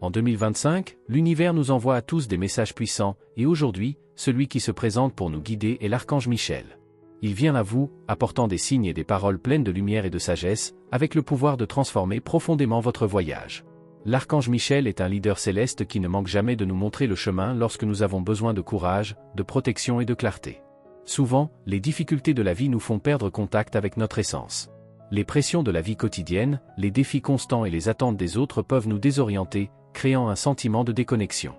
En 2025, l'univers nous envoie à tous des messages puissants, et aujourd'hui, celui qui se présente pour nous guider est l'archange Michel. Il vient à vous, apportant des signes et des paroles pleines de lumière et de sagesse, avec le pouvoir de transformer profondément votre voyage. L'archange Michel est un leader céleste qui ne manque jamais de nous montrer le chemin lorsque nous avons besoin de courage, de protection et de clarté. Souvent, les difficultés de la vie nous font perdre contact avec notre essence. Les pressions de la vie quotidienne, les défis constants et les attentes des autres peuvent nous désorienter, créant un sentiment de déconnexion.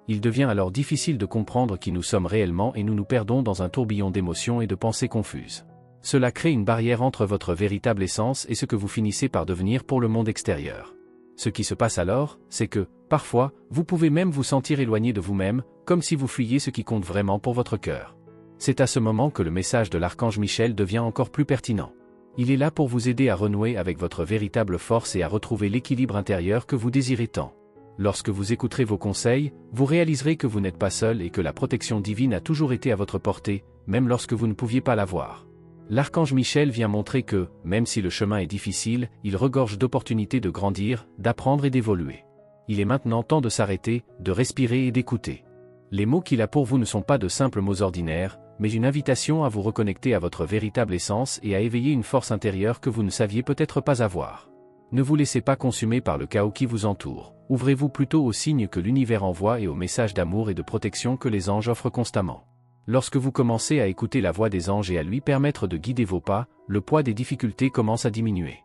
Il devient alors difficile de comprendre qui nous sommes réellement et nous nous perdons dans un tourbillon d'émotions et de pensées confuses. Cela crée une barrière entre votre véritable essence et ce que vous finissez par devenir pour le monde extérieur. Ce qui se passe alors, c'est que, parfois, vous pouvez même vous sentir éloigné de vous-même, comme si vous fuyiez ce qui compte vraiment pour votre cœur. C'est à ce moment que le message de l'archange Michel devient encore plus pertinent. Il est là pour vous aider à renouer avec votre véritable force et à retrouver l'équilibre intérieur que vous désirez tant. Lorsque vous écouterez vos conseils, vous réaliserez que vous n'êtes pas seul et que la protection divine a toujours été à votre portée, même lorsque vous ne pouviez pas la voir. L'archange Michel vient montrer que, même si le chemin est difficile, il regorge d'opportunités de grandir, d'apprendre et d'évoluer. Il est maintenant temps de s'arrêter, de respirer et d'écouter. Les mots qu'il a pour vous ne sont pas de simples mots ordinaires, mais une invitation à vous reconnecter à votre véritable essence et à éveiller une force intérieure que vous ne saviez peut-être pas avoir. Ne vous laissez pas consumer par le chaos qui vous entoure, ouvrez-vous plutôt aux signes que l'univers envoie et aux messages d'amour et de protection que les anges offrent constamment. Lorsque vous commencez à écouter la voix des anges et à lui permettre de guider vos pas, le poids des difficultés commence à diminuer.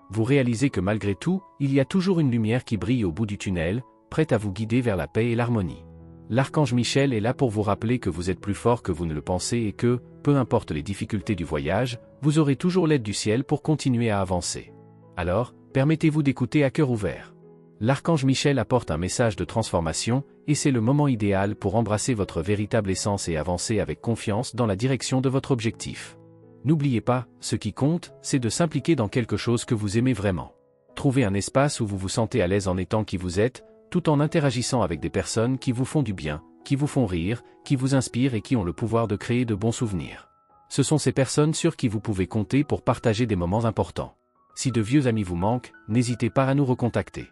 Vous réalisez que malgré tout, il y a toujours une lumière qui brille au bout du tunnel, prête à vous guider vers la paix et l'harmonie. L'archange Michel est là pour vous rappeler que vous êtes plus fort que vous ne le pensez et que, peu importe les difficultés du voyage, vous aurez toujours l'aide du ciel pour continuer à avancer. Alors, permettez-vous d'écouter à cœur ouvert. L'archange Michel apporte un message de transformation, et c'est le moment idéal pour embrasser votre véritable essence et avancer avec confiance dans la direction de votre objectif. N'oubliez pas, ce qui compte, c'est de s'impliquer dans quelque chose que vous aimez vraiment. Trouvez un espace où vous vous sentez à l'aise en étant qui vous êtes, tout en interagissant avec des personnes qui vous font du bien, qui vous font rire, qui vous inspirent et qui ont le pouvoir de créer de bons souvenirs. Ce sont ces personnes sur qui vous pouvez compter pour partager des moments importants. Si de vieux amis vous manquent, n'hésitez pas à nous recontacter.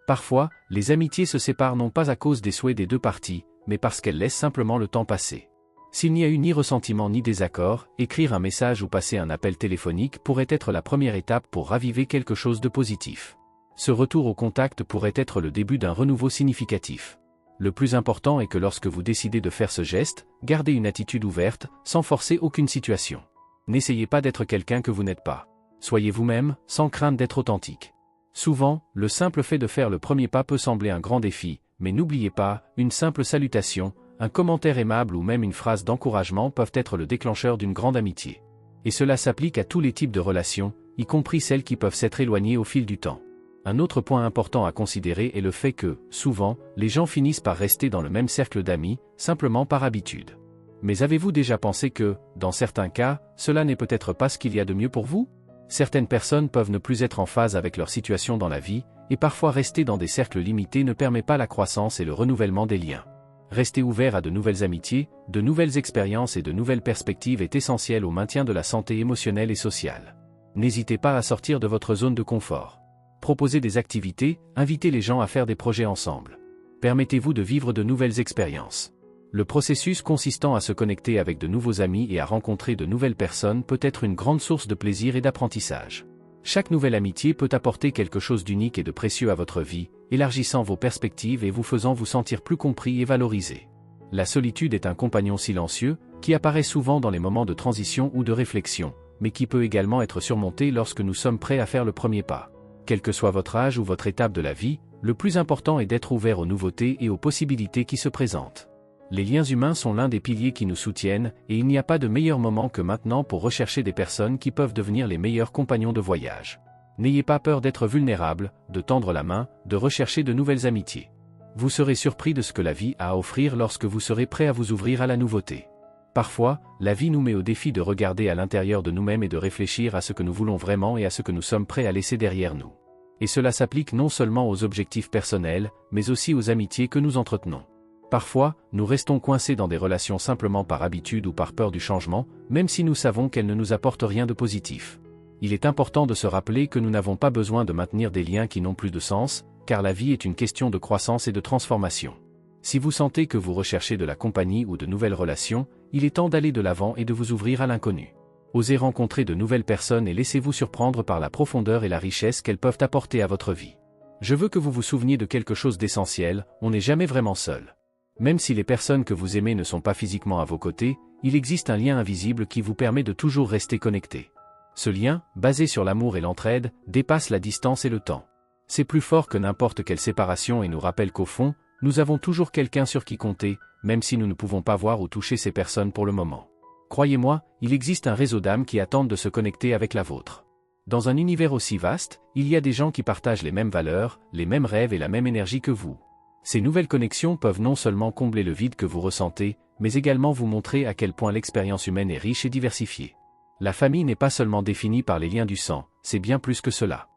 Parfois, les amitiés se séparent non pas à cause des souhaits des deux parties, mais parce qu'elles laissent simplement le temps passer. S'il n'y a eu ni ressentiment ni désaccord, écrire un message ou passer un appel téléphonique pourrait être la première étape pour raviver quelque chose de positif. Ce retour au contact pourrait être le début d'un renouveau significatif. Le plus important est que lorsque vous décidez de faire ce geste, gardez une attitude ouverte, sans forcer aucune situation. N'essayez pas d'être quelqu'un que vous n'êtes pas. Soyez vous-même, sans crainte d'être authentique. Souvent, le simple fait de faire le premier pas peut sembler un grand défi, mais n'oubliez pas, une simple salutation, un commentaire aimable ou même une phrase d'encouragement peuvent être le déclencheur d'une grande amitié. Et cela s'applique à tous les types de relations, y compris celles qui peuvent s'être éloignées au fil du temps. Un autre point important à considérer est le fait que, souvent, les gens finissent par rester dans le même cercle d'amis, simplement par habitude. Mais avez-vous déjà pensé que, dans certains cas, cela n'est peut-être pas ce qu'il y a de mieux pour vous ? Certaines personnes peuvent ne plus être en phase avec leur situation dans la vie, et parfois rester dans des cercles limités ne permet pas la croissance et le renouvellement des liens. Rester ouvert à de nouvelles amitiés, de nouvelles expériences et de nouvelles perspectives est essentiel au maintien de la santé émotionnelle et sociale. N'hésitez pas à sortir de votre zone de confort. Proposez des activités, invitez les gens à faire des projets ensemble. Permettez-vous de vivre de nouvelles expériences. Le processus consistant à se connecter avec de nouveaux amis et à rencontrer de nouvelles personnes peut être une grande source de plaisir et d'apprentissage. Chaque nouvelle amitié peut apporter quelque chose d'unique et de précieux à votre vie, élargissant vos perspectives et vous faisant vous sentir plus compris et valorisé. La solitude est un compagnon silencieux, qui apparaît souvent dans les moments de transition ou de réflexion, mais qui peut également être surmonté lorsque nous sommes prêts à faire le premier pas. Quel que soit votre âge ou votre étape de la vie, le plus important est d'être ouvert aux nouveautés et aux possibilités qui se présentent. Les liens humains sont l'un des piliers qui nous soutiennent, et il n'y a pas de meilleur moment que maintenant pour rechercher des personnes qui peuvent devenir les meilleurs compagnons de voyage. N'ayez pas peur d'être vulnérable, de tendre la main, de rechercher de nouvelles amitiés. Vous serez surpris de ce que la vie a à offrir lorsque vous serez prêt à vous ouvrir à la nouveauté. Parfois, la vie nous met au défi de regarder à l'intérieur de nous-mêmes et de réfléchir à ce que nous voulons vraiment et à ce que nous sommes prêts à laisser derrière nous. Et cela s'applique non seulement aux objectifs personnels, mais aussi aux amitiés que nous entretenons. Parfois, nous restons coincés dans des relations simplement par habitude ou par peur du changement, même si nous savons qu'elles ne nous apportent rien de positif. Il est important de se rappeler que nous n'avons pas besoin de maintenir des liens qui n'ont plus de sens, car la vie est une question de croissance et de transformation. Si vous sentez que vous recherchez de la compagnie ou de nouvelles relations, il est temps d'aller de l'avant et de vous ouvrir à l'inconnu. Osez rencontrer de nouvelles personnes et laissez-vous surprendre par la profondeur et la richesse qu'elles peuvent apporter à votre vie. Je veux que vous vous souveniez de quelque chose d'essentiel, on n'est jamais vraiment seul. Même si les personnes que vous aimez ne sont pas physiquement à vos côtés, il existe un lien invisible qui vous permet de toujours rester connecté. Ce lien, basé sur l'amour et l'entraide, dépasse la distance et le temps. C'est plus fort que n'importe quelle séparation et nous rappelle qu'au fond, nous avons toujours quelqu'un sur qui compter, même si nous ne pouvons pas voir ou toucher ces personnes pour le moment. Croyez-moi, il existe un réseau d'âmes qui attendent de se connecter avec la vôtre. Dans un univers aussi vaste, il y a des gens qui partagent les mêmes valeurs, les mêmes rêves et la même énergie que vous. Ces nouvelles connexions peuvent non seulement combler le vide que vous ressentez, mais également vous montrer à quel point l'expérience humaine est riche et diversifiée. La famille n'est pas seulement définie par les liens du sang, c'est bien plus que cela.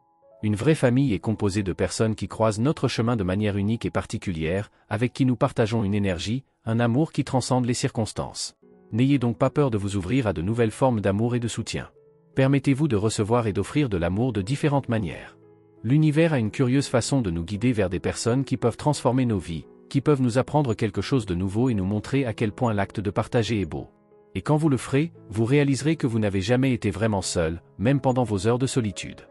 Une vraie famille est composée de personnes qui croisent notre chemin de manière unique et particulière, avec qui nous partageons une énergie, un amour qui transcende les circonstances. N'ayez donc pas peur de vous ouvrir à de nouvelles formes d'amour et de soutien. Permettez-vous de recevoir et d'offrir de l'amour de différentes manières. L'univers a une curieuse façon de nous guider vers des personnes qui peuvent transformer nos vies, qui peuvent nous apprendre quelque chose de nouveau et nous montrer à quel point l'acte de partager est beau. Et quand vous le ferez, vous réaliserez que vous n'avez jamais été vraiment seul, même pendant vos heures de solitude.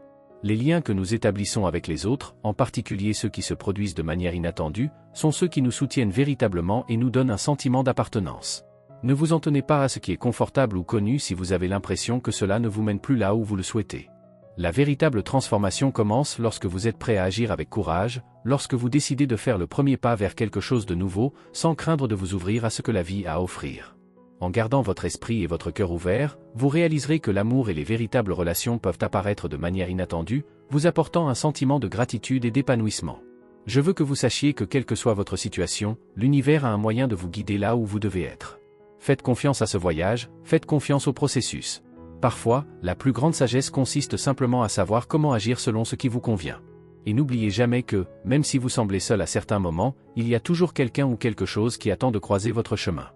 Les liens que nous établissons avec les autres, en particulier ceux qui se produisent de manière inattendue, sont ceux qui nous soutiennent véritablement et nous donnent un sentiment d'appartenance. Ne vous en tenez pas à ce qui est confortable ou connu si vous avez l'impression que cela ne vous mène plus là où vous le souhaitez. La véritable transformation commence lorsque vous êtes prêt à agir avec courage, lorsque vous décidez de faire le premier pas vers quelque chose de nouveau, sans craindre de vous ouvrir à ce que la vie a à offrir. En gardant votre esprit et votre cœur ouverts, vous réaliserez que l'amour et les véritables relations peuvent apparaître de manière inattendue, vous apportant un sentiment de gratitude et d'épanouissement. Je veux que vous sachiez que quelle que soit votre situation, l'univers a un moyen de vous guider là où vous devez être. Faites confiance à ce voyage, faites confiance au processus. Parfois, la plus grande sagesse consiste simplement à savoir comment agir selon ce qui vous convient. Et n'oubliez jamais que, même si vous semblez seul à certains moments, il y a toujours quelqu'un ou quelque chose qui attend de croiser votre chemin.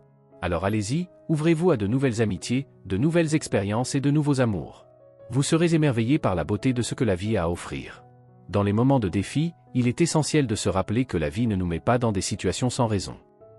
Alors allez-y, ouvrez-vous à de nouvelles amitiés, de nouvelles expériences et de nouveaux amours. Vous serez émerveillé par la beauté de ce que la vie a à offrir. Dans les moments de défi, il est essentiel de se rappeler que la vie ne nous met pas dans des situations sans raison.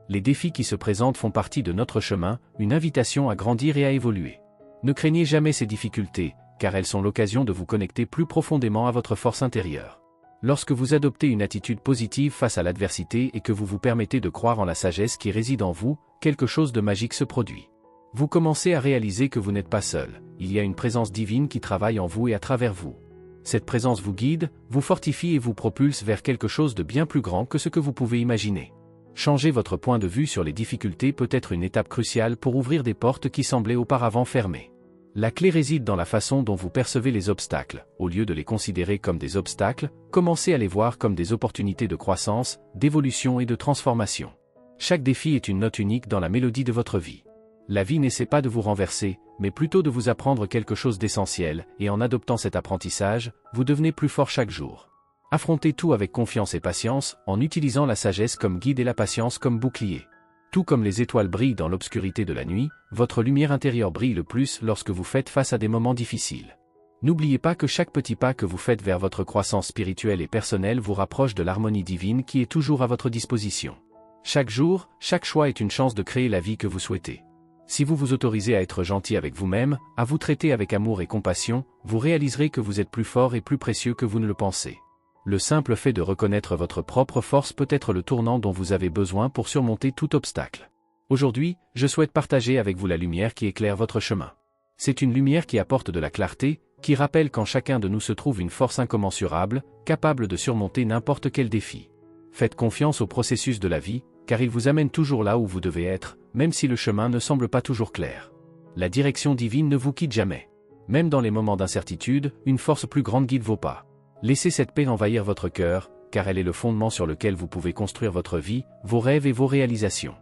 Les défis qui se présentent font partie de notre chemin, une invitation à grandir et à évoluer. Ne craignez jamais ces difficultés, car elles sont l'occasion de vous connecter plus profondément à votre force intérieure. Lorsque vous adoptez une attitude positive face à l'adversité et que vous vous permettez de croire en la sagesse qui réside en vous, quelque chose de magique se produit. Vous commencez à réaliser que vous n'êtes pas seul, il y a une présence divine qui travaille en vous et à travers vous. Cette présence vous guide, vous fortifie et vous propulse vers quelque chose de bien plus grand que ce que vous pouvez imaginer. Changer votre point de vue sur les difficultés peut être une étape cruciale pour ouvrir des portes qui semblaient auparavant fermées. La clé réside dans la façon dont vous percevez les obstacles. Au lieu de les considérer comme des obstacles, commencez à les voir comme des opportunités de croissance, d'évolution et de transformation. Chaque défi est une note unique dans la mélodie de votre vie. La vie n'essaie pas de vous renverser, mais plutôt de vous apprendre quelque chose d'essentiel, et en adoptant cet apprentissage, vous devenez plus fort chaque jour. Affrontez tout avec confiance et patience, en utilisant la sagesse comme guide et la patience comme bouclier. Tout comme les étoiles brillent dans l'obscurité de la nuit, votre lumière intérieure brille le plus lorsque vous faites face à des moments difficiles. N'oubliez pas que chaque petit pas que vous faites vers votre croissance spirituelle et personnelle vous rapproche de l'harmonie divine qui est toujours à votre disposition. Chaque jour, chaque choix est une chance de créer la vie que vous souhaitez. Si vous vous autorisez à être gentil avec vous-même, à vous traiter avec amour et compassion, vous réaliserez que vous êtes plus fort et plus précieux que vous ne le pensez. Le simple fait de reconnaître votre propre force peut être le tournant dont vous avez besoin pour surmonter tout obstacle. Aujourd'hui, je souhaite partager avec vous la lumière qui éclaire votre chemin. C'est une lumière qui apporte de la clarté, qui rappelle qu'en chacun de nous se trouve une force incommensurable, capable de surmonter n'importe quel défi. Faites confiance au processus de la vie, car il vous amène toujours là où vous devez être, même si le chemin ne semble pas toujours clair. La direction divine ne vous quitte jamais. Même dans les moments d'incertitude, une force plus grande guide vos pas. Laissez cette paix envahir votre cœur, car elle est le fondement sur lequel vous pouvez construire votre vie, vos rêves et vos réalisations.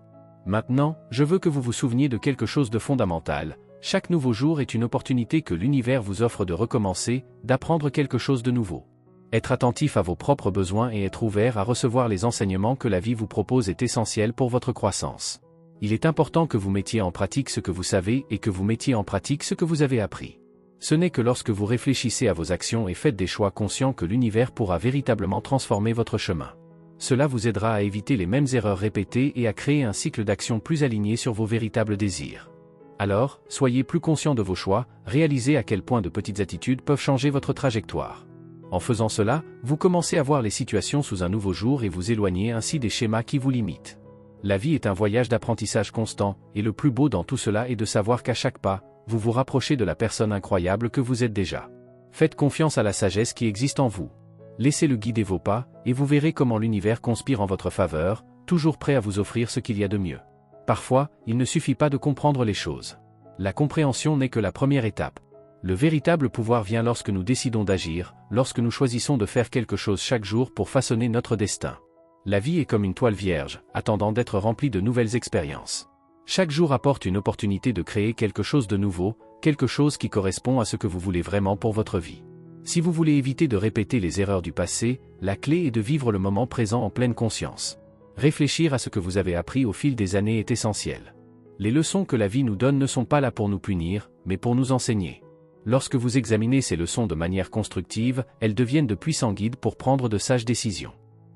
Maintenant, je veux que vous vous souveniez de quelque chose de fondamental. Chaque nouveau jour est une opportunité que l'univers vous offre de recommencer, d'apprendre quelque chose de nouveau. Être attentif à vos propres besoins et être ouvert à recevoir les enseignements que la vie vous propose est essentiel pour votre croissance. Il est important que vous mettiez en pratique ce que vous savez et que vous mettiez en pratique ce que vous avez appris. Ce n'est que lorsque vous réfléchissez à vos actions et faites des choix conscients que l'univers pourra véritablement transformer votre chemin. Cela vous aidera à éviter les mêmes erreurs répétées et à créer un cycle d'action plus aligné sur vos véritables désirs. Alors, soyez plus conscient de vos choix, réalisez à quel point de petites attitudes peuvent changer votre trajectoire. En faisant cela, vous commencez à voir les situations sous un nouveau jour et vous éloignez ainsi des schémas qui vous limitent. La vie est un voyage d'apprentissage constant, et le plus beau dans tout cela est de savoir qu'à chaque pas, vous vous rapprochez de la personne incroyable que vous êtes déjà. Faites confiance à la sagesse qui existe en vous. Laissez-le guider vos pas, et vous verrez comment l'univers conspire en votre faveur, toujours prêt à vous offrir ce qu'il y a de mieux. Parfois, il ne suffit pas de comprendre les choses. La compréhension n'est que la première étape. Le véritable pouvoir vient lorsque nous décidons d'agir, lorsque nous choisissons de faire quelque chose chaque jour pour façonner notre destin. La vie est comme une toile vierge, attendant d'être remplie de nouvelles expériences. Chaque jour apporte une opportunité de créer quelque chose de nouveau, quelque chose qui correspond à ce que vous voulez vraiment pour votre vie. Si vous voulez éviter de répéter les erreurs du passé, la clé est de vivre le moment présent en pleine conscience. Réfléchir à ce que vous avez appris au fil des années est essentiel. Les leçons que la vie nous donne ne sont pas là pour nous punir, mais pour nous enseigner. Lorsque vous examinez ces leçons de manière constructive, elles deviennent de puissants guides pour prendre de sages décisions.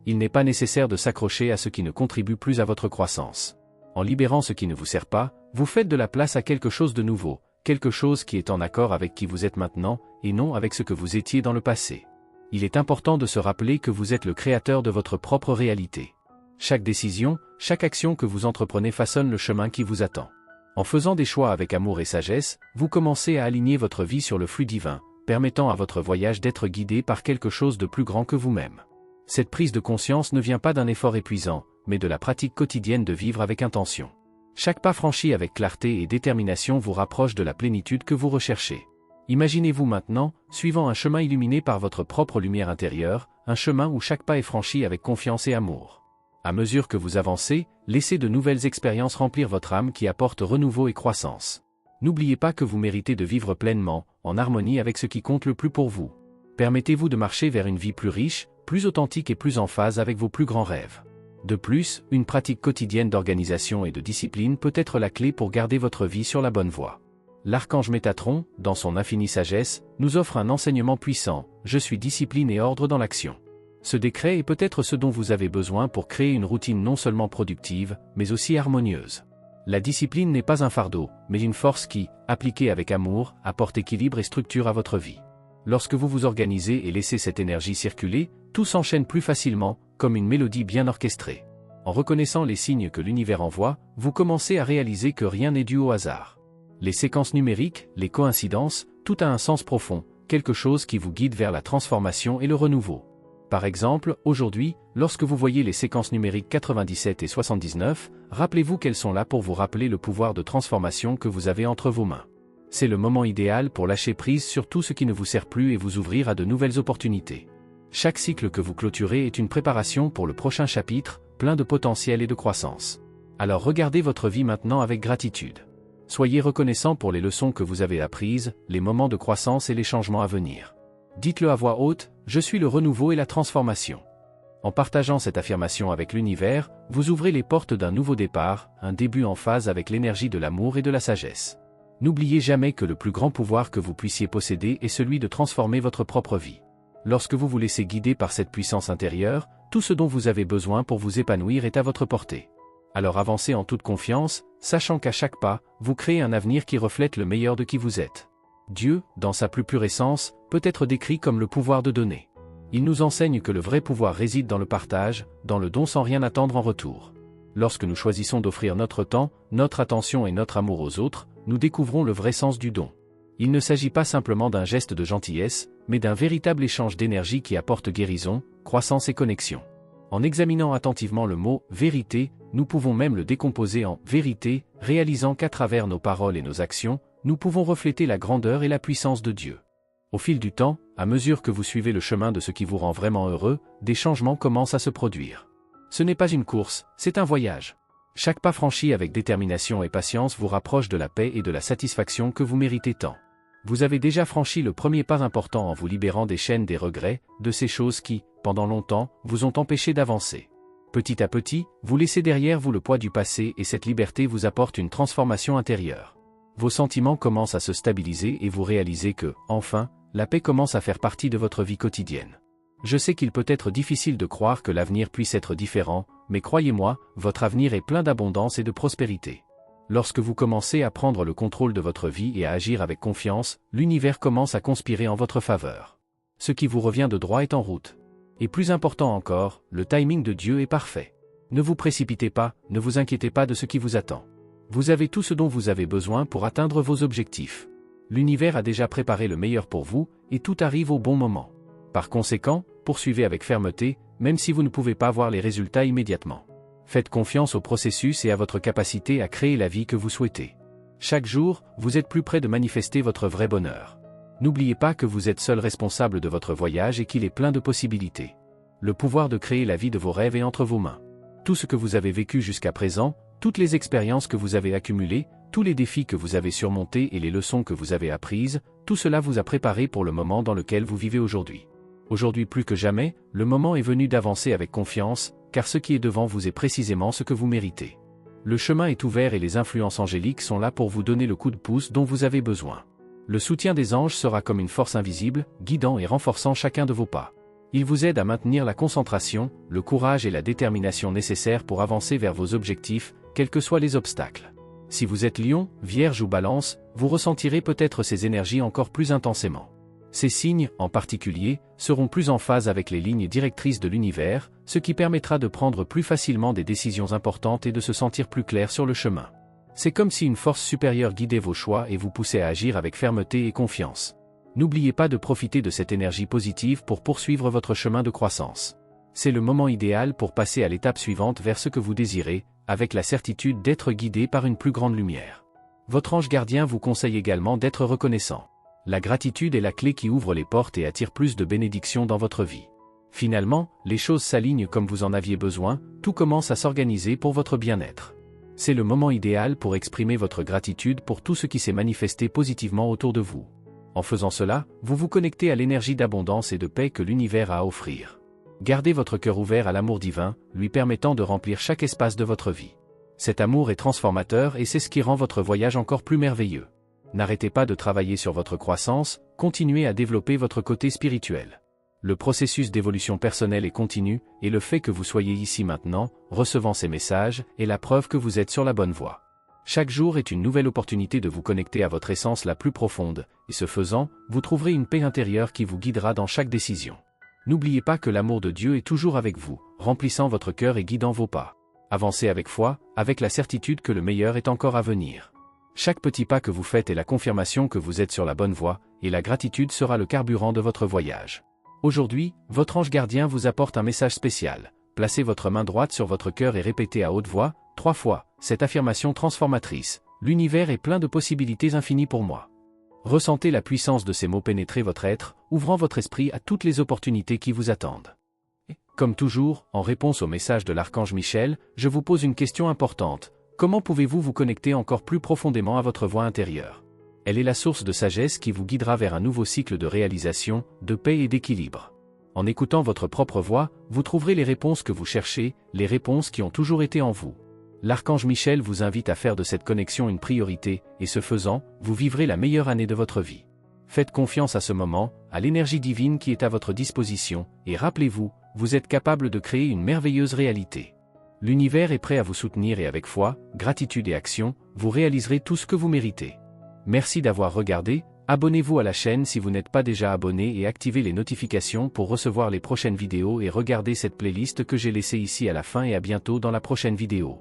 Il n'est pas nécessaire de s'accrocher à ce qui ne contribue plus à votre croissance. En libérant ce qui ne vous sert pas, vous faites de la place à quelque chose de nouveau, quelque chose qui est en accord avec qui vous êtes maintenant, et non avec ce que vous étiez dans le passé. Il est important de se rappeler que vous êtes le créateur de votre propre réalité. Chaque décision, chaque action que vous entreprenez façonne le chemin qui vous attend. En faisant des choix avec amour et sagesse, vous commencez à aligner votre vie sur le flux divin, permettant à votre voyage d'être guidé par quelque chose de plus grand que vous-même. Cette prise de conscience ne vient pas d'un effort épuisant, mais de la pratique quotidienne de vivre avec intention. Chaque pas franchi avec clarté et détermination vous rapproche de la plénitude que vous recherchez. Imaginez-vous maintenant, suivant un chemin illuminé par votre propre lumière intérieure, un chemin où chaque pas est franchi avec confiance et amour. À mesure que vous avancez, laissez de nouvelles expériences remplir votre âme qui apportent renouveau et croissance. N'oubliez pas que vous méritez de vivre pleinement, en harmonie avec ce qui compte le plus pour vous. Permettez-vous de marcher vers une vie plus riche, plus authentique et plus en phase avec vos plus grands rêves. De plus, une pratique quotidienne d'organisation et de discipline peut être la clé pour garder votre vie sur la bonne voie. L'archange Métatron, dans son infinie sagesse, nous offre un enseignement puissant, « Je suis discipline et ordre dans l'action ». Ce décret est peut-être ce dont vous avez besoin pour créer une routine non seulement productive, mais aussi harmonieuse. La discipline n'est pas un fardeau, mais une force qui, appliquée avec amour, apporte équilibre et structure à votre vie. Lorsque vous vous organisez et laissez cette énergie circuler, tout s'enchaîne plus facilement, comme une mélodie bien orchestrée. En reconnaissant les signes que l'univers envoie, vous commencez à réaliser que rien n'est dû au hasard. Les séquences numériques, les coïncidences, tout a un sens profond, quelque chose qui vous guide vers la transformation et le renouveau. Par exemple, aujourd'hui, lorsque vous voyez les séquences numériques 97 et 79, rappelez-vous qu'elles sont là pour vous rappeler le pouvoir de transformation que vous avez entre vos mains. C'est le moment idéal pour lâcher prise sur tout ce qui ne vous sert plus et vous ouvrir à de nouvelles opportunités. Chaque cycle que vous clôturez est une préparation pour le prochain chapitre, plein de potentiel et de croissance. Alors regardez votre vie maintenant avec gratitude. Soyez reconnaissant pour les leçons que vous avez apprises, les moments de croissance et les changements à venir. Dites-le à voix haute, je suis le renouveau et la transformation. En partageant cette affirmation avec l'univers, vous ouvrez les portes d'un nouveau départ, un début en phase avec l'énergie de l'amour et de la sagesse. N'oubliez jamais que le plus grand pouvoir que vous puissiez posséder est celui de transformer votre propre vie. Lorsque vous vous laissez guider par cette puissance intérieure, tout ce dont vous avez besoin pour vous épanouir est à votre portée. Alors avancez en toute confiance, sachant qu'à chaque pas, vous créez un avenir qui reflète le meilleur de qui vous êtes. Dieu, dans sa plus pure essence, peut être décrit comme le pouvoir de donner. Il nous enseigne que le vrai pouvoir réside dans le partage, dans le don sans rien attendre en retour. Lorsque nous choisissons d'offrir notre temps, notre attention et notre amour aux autres, nous découvrons le vrai sens du don. Il ne s'agit pas simplement d'un geste de gentillesse, mais d'un véritable échange d'énergie qui apporte guérison, croissance et connexion. En examinant attentivement le mot « vérité », nous pouvons même le décomposer en « vérité », réalisant qu'à travers nos paroles et nos actions, nous pouvons refléter la grandeur et la puissance de Dieu. Au fil du temps, à mesure que vous suivez le chemin de ce qui vous rend vraiment heureux, des changements commencent à se produire. Ce n'est pas une course, c'est un voyage. Chaque pas franchi avec détermination et patience vous rapproche de la paix et de la satisfaction que vous méritez tant. Vous avez déjà franchi le premier pas important en vous libérant des chaînes des regrets, de ces choses qui, pendant longtemps, vous ont empêché d'avancer. Petit à petit, vous laissez derrière vous le poids du passé et cette liberté vous apporte une transformation intérieure. Vos sentiments commencent à se stabiliser et vous réalisez que, enfin, la paix commence à faire partie de votre vie quotidienne. Je sais qu'il peut être difficile de croire que l'avenir puisse être différent, mais croyez-moi, votre avenir est plein d'abondance et de prospérité. Lorsque vous commencez à prendre le contrôle de votre vie et à agir avec confiance, l'univers commence à conspirer en votre faveur. Ce qui vous revient de droit est en route. Et plus important encore, le timing de Dieu est parfait. Ne vous précipitez pas, ne vous inquiétez pas de ce qui vous attend. Vous avez tout ce dont vous avez besoin pour atteindre vos objectifs. L'univers a déjà préparé le meilleur pour vous, et tout arrive au bon moment. Par conséquent, poursuivez avec fermeté, même si vous ne pouvez pas voir les résultats immédiatement. Faites confiance au processus et à votre capacité à créer la vie que vous souhaitez. Chaque jour, vous êtes plus près de manifester votre vrai bonheur. N'oubliez pas que vous êtes seul responsable de votre voyage et qu'il est plein de possibilités. Le pouvoir de créer la vie de vos rêves est entre vos mains. Tout ce que vous avez vécu jusqu'à présent, toutes les expériences que vous avez accumulées, tous les défis que vous avez surmontés et les leçons que vous avez apprises, tout cela vous a préparé pour le moment dans lequel vous vivez aujourd'hui. Aujourd'hui plus que jamais, le moment est venu d'avancer avec confiance, car ce qui est devant vous est précisément ce que vous méritez. Le chemin est ouvert et les influences angéliques sont là pour vous donner le coup de pouce dont vous avez besoin. Le soutien des anges sera comme une force invisible, guidant et renforçant chacun de vos pas. Il vous aide à maintenir la concentration, le courage et la détermination nécessaires pour avancer vers vos objectifs, quels que soient les obstacles. Si vous êtes Lion, Vierge ou Balance, vous ressentirez peut-être ces énergies encore plus intensément. Ces signes, en particulier, seront plus en phase avec les lignes directrices de l'univers, ce qui permettra de prendre plus facilement des décisions importantes et de se sentir plus clair sur le chemin. C'est comme si une force supérieure guidait vos choix et vous poussait à agir avec fermeté et confiance. N'oubliez pas de profiter de cette énergie positive pour poursuivre votre chemin de croissance. C'est le moment idéal pour passer à l'étape suivante vers ce que vous désirez, avec la certitude d'être guidé par une plus grande lumière. Votre ange gardien vous conseille également d'être reconnaissant. La gratitude est la clé qui ouvre les portes et attire plus de bénédictions dans votre vie. Finalement, les choses s'alignent comme vous en aviez besoin, tout commence à s'organiser pour votre bien-être. C'est le moment idéal pour exprimer votre gratitude pour tout ce qui s'est manifesté positivement autour de vous. En faisant cela, vous vous connectez à l'énergie d'abondance et de paix que l'univers a à offrir. Gardez votre cœur ouvert à l'amour divin, lui permettant de remplir chaque espace de votre vie. Cet amour est transformateur et c'est ce qui rend votre voyage encore plus merveilleux. N'arrêtez pas de travailler sur votre croissance, continuez à développer votre côté spirituel. Le processus d'évolution personnelle est continu, et le fait que vous soyez ici maintenant, recevant ces messages, est la preuve que vous êtes sur la bonne voie. Chaque jour est une nouvelle opportunité de vous connecter à votre essence la plus profonde, et ce faisant, vous trouverez une paix intérieure qui vous guidera dans chaque décision. N'oubliez pas que l'amour de Dieu est toujours avec vous, remplissant votre cœur et guidant vos pas. Avancez avec foi, avec la certitude que le meilleur est encore à venir. Chaque petit pas que vous faites est la confirmation que vous êtes sur la bonne voie, et la gratitude sera le carburant de votre voyage. Aujourd'hui, votre ange gardien vous apporte un message spécial. Placez votre main droite sur votre cœur et répétez à haute voix, 3 fois, cette affirmation transformatrice. L'univers est plein de possibilités infinies pour moi. Ressentez la puissance de ces mots pénétrer votre être, ouvrant votre esprit à toutes les opportunités qui vous attendent. Comme toujours, en réponse au message de l'archange Michel, je vous pose une question importante. Comment pouvez-vous vous connecter encore plus profondément à votre voix intérieure? Elle est la source de sagesse qui vous guidera vers un nouveau cycle de réalisation, de paix et d'équilibre. En écoutant votre propre voix, vous trouverez les réponses que vous cherchez, les réponses qui ont toujours été en vous. L'archange Michel vous invite à faire de cette connexion une priorité, et ce faisant, vous vivrez la meilleure année de votre vie. Faites confiance à ce moment, à l'énergie divine qui est à votre disposition, et rappelez-vous, vous êtes capable de créer une merveilleuse réalité. L'univers est prêt à vous soutenir et avec foi, gratitude et action, vous réaliserez tout ce que vous méritez. Merci d'avoir regardé, abonnez-vous à la chaîne si vous n'êtes pas déjà abonné et activez les notifications pour recevoir les prochaines vidéos et regardez cette playlist que j'ai laissée ici à la fin et à bientôt dans la prochaine vidéo.